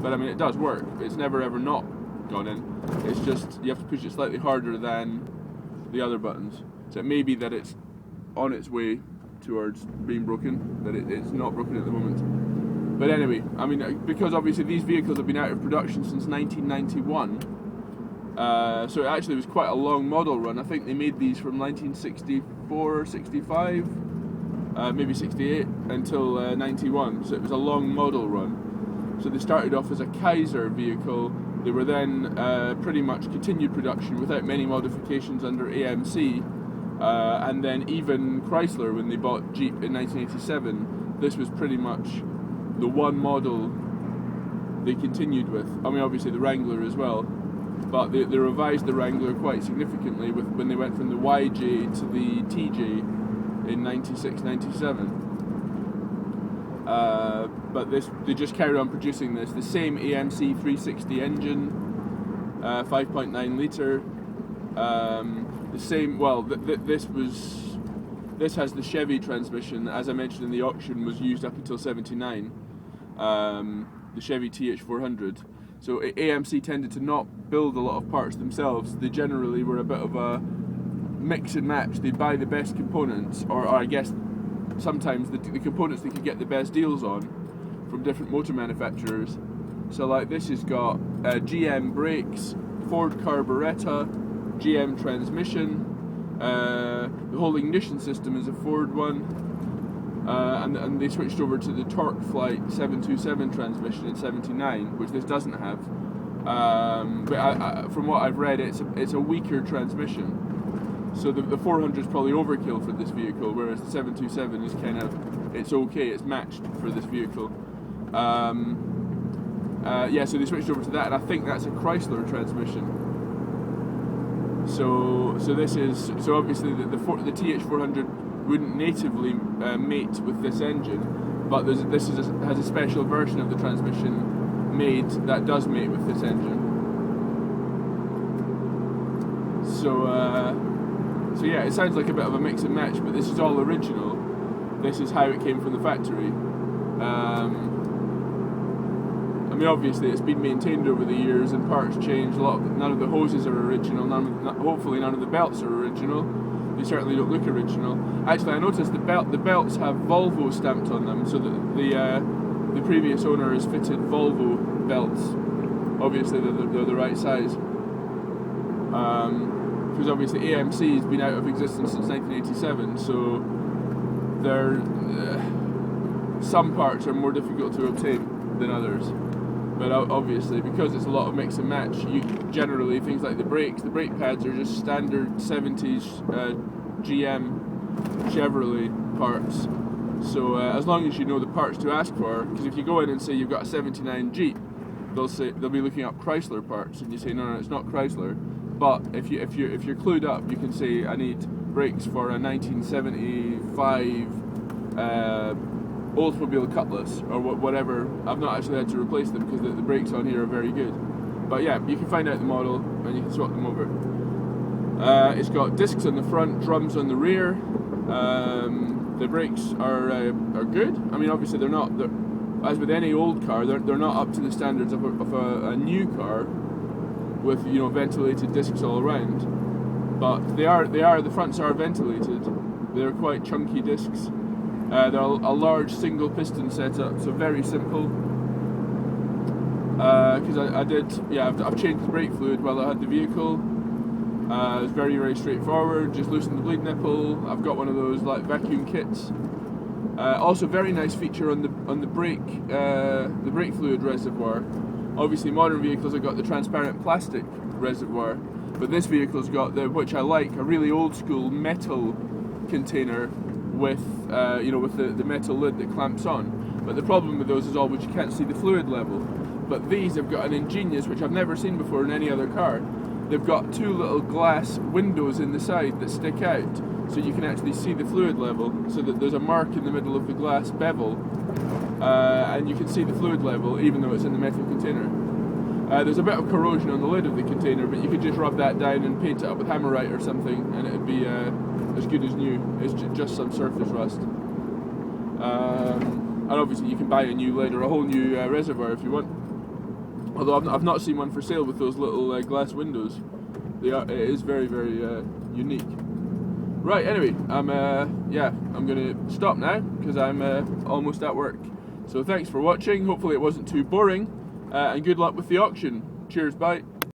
But I mean, it does work. It's never ever not gone in. It's just you have to push it slightly harder than the other buttons. So it may be that it's on its way towards being broken, that it's not broken at the moment. But anyway, I mean, because obviously these vehicles have been out of production since 1991, so it actually was quite a long model run. I think they made these from 1964, 65, maybe 68 until 91, so it was a long model run. So they started off as a Kaiser vehicle. They were then pretty much continued production without many modifications under AMC, and then even Chrysler, when they bought Jeep in 1987, this was pretty much the one model they continued with. I mean, obviously the Wrangler as well, but they revised the Wrangler quite significantly when they went from the YJ to the TJ in 96, 97. But they just carried on producing the same AMC 360 engine, 5.9 litre. The same. Well, this has the Chevy transmission, as I mentioned in the auction, was used up until 79. The Chevy TH400. So AMC tended to not build a lot of parts themselves. They generally were a bit of a mix and match. They'd buy the best components, or I guess sometimes the components they could get the best deals on from different motor manufacturers. So like this has got GM brakes, Ford carburettor, GM transmission, the whole ignition system is a Ford one, and they switched over to the TorqueFlite 727 transmission in 79, which this doesn't have. But from what I've read, it's a weaker transmission. So the 400 is probably overkill for this vehicle, whereas the 727 is kind of, it's okay, it's matched for this vehicle. Yeah, so they switched over to that, and I think that's a Chrysler transmission. So this is, so obviously the TH400 wouldn't natively mate with this engine, but this has a special version of the transmission made that does mate with this engine. So yeah, it sounds like a bit of a mix and match, but this is all original. This is how it came from the factory. I mean, obviously it's been maintained over the years and parts changed. None of the hoses are original. Hopefully none of the belts are original. They certainly don't look original. Actually, I noticed the belts have Volvo stamped on them, so that the previous owner has fitted Volvo belts. Obviously they're the right size. Because obviously AMC has been out of existence since 1987, so some parts are more difficult to obtain than others. But obviously, because it's a lot of mix and match, generally things like the brake pads are just standard 70s GM Chevrolet parts. So as long as you know the parts to ask for, because if you go in and say you've got a 79 Jeep, they'll be looking up Chrysler parts, and you say no, it's not Chrysler. But if you're clued up, you can say I need brakes for a 1975 Oldsmobile Cutlass or whatever. I've not actually had to replace them because the brakes on here are very good. But yeah, you can find out the model and you can swap them over. It's got discs on the front, drums on the rear. The brakes are good. I mean, obviously they're not. As with any old car, they're not up to the standards of a new car with ventilated discs all around. But they are. The fronts are ventilated. They're quite chunky discs. They're a large single piston setup, so very simple. Because I've changed the brake fluid while I had the vehicle. It's very, very straightforward. Just loosen the bleed nipple. I've got one of those like vacuum kits. Also, very nice feature on the brake fluid reservoir. Obviously, modern vehicles have got the transparent plastic reservoir, but this vehicle's got which I like, a really old school metal container with the metal lid that clamps on. But the problem with those is always you can't see the fluid level. But these have got an ingenious, which I've never seen before in any other car. They've got two little glass windows in the side that stick out, so you can actually see the fluid level, so that there's a mark in the middle of the glass bevel, and you can see the fluid level even though it's in the metal container. There's a bit of corrosion on the lid of the container, but you could just rub that down and paint it up with Hammerite or something, and it'd be as good as new. It's just some surface rust. And obviously you can buy a new lid or a whole new reservoir if you want. Although I've not seen one for sale with those little glass windows. It is very, very unique. Right, anyway, I'm gonna stop now because I'm almost at work. So thanks for watching. Hopefully it wasn't too boring, and good luck with the auction. Cheers, bye.